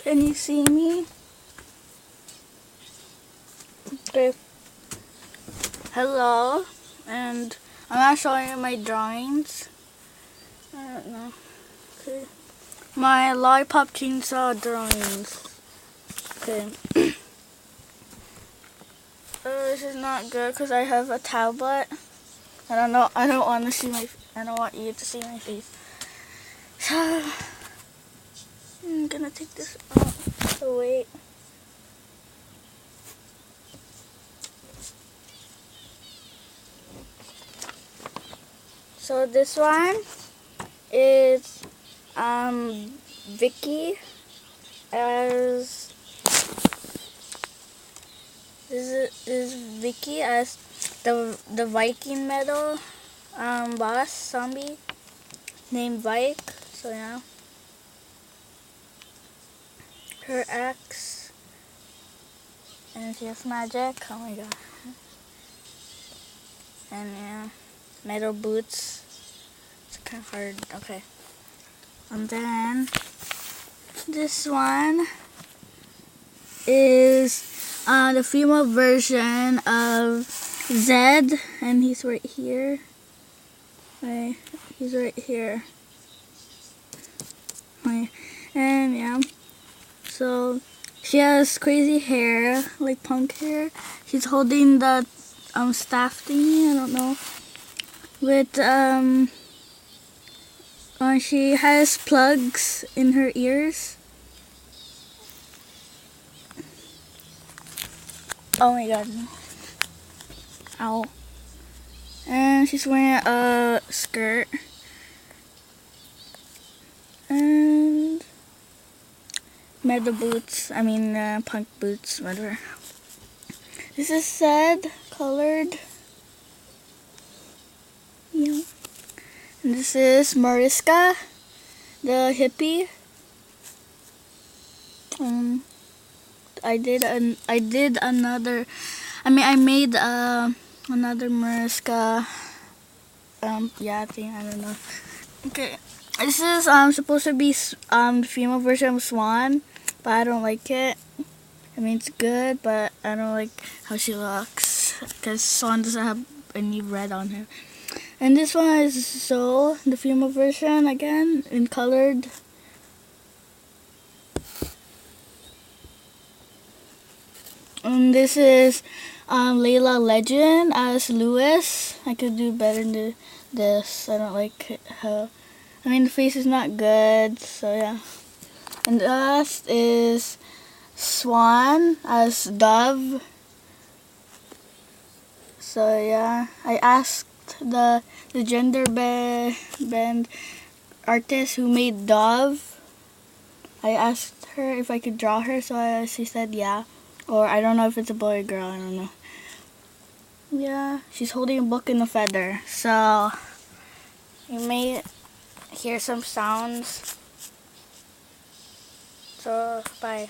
Can you see me? Okay. Hello, and I'm not showing you my drawings. I don't know. Okay. My Lollipop chainsaw drawings. Okay. This is not good because I have a tablet. I don't know. I don't want to see my. I don't want you to see my face. So I'm gonna take this off. So wait. So this one is Vicky as this is Vicky as the Viking metal boss zombie named Vike. So yeah, her axe, and she has magic. Oh my god! And yeah, metal boots. It's kind of hard. Okay, and then this one is the female version of Zed, and he's right here. Wait, he's right here. Wait, and yeah, so she has crazy hair, like punk hair. She's holding the staff thingy. I don't know. With she has plugs in her ears. Oh my god. Ow. And she's wearing a skirt. And metal boots. I mean punk boots, whatever. This is sad colored. Yeah. And this is Mariska, the hippie. I made another Mariska thing, I don't know. Okay. This is supposed to be the female version of Swan, but I don't like it. I mean it's good, but I don't like how she looks because Swan doesn't have any red on her. And this one is Zoe, the female version again, in colored. And this is Layla Legend as Lewis. I could do better than this. I don't like how. I mean the face is not good, so yeah. And the last is Swan as Dove. So yeah, I asked the gender band artist who made Dove. I asked her if I could draw her, so she said yeah. Or I don't know if it's a boy or girl, I don't know. Yeah, she's holding a book and a feather. So you may hear some sounds. So bye.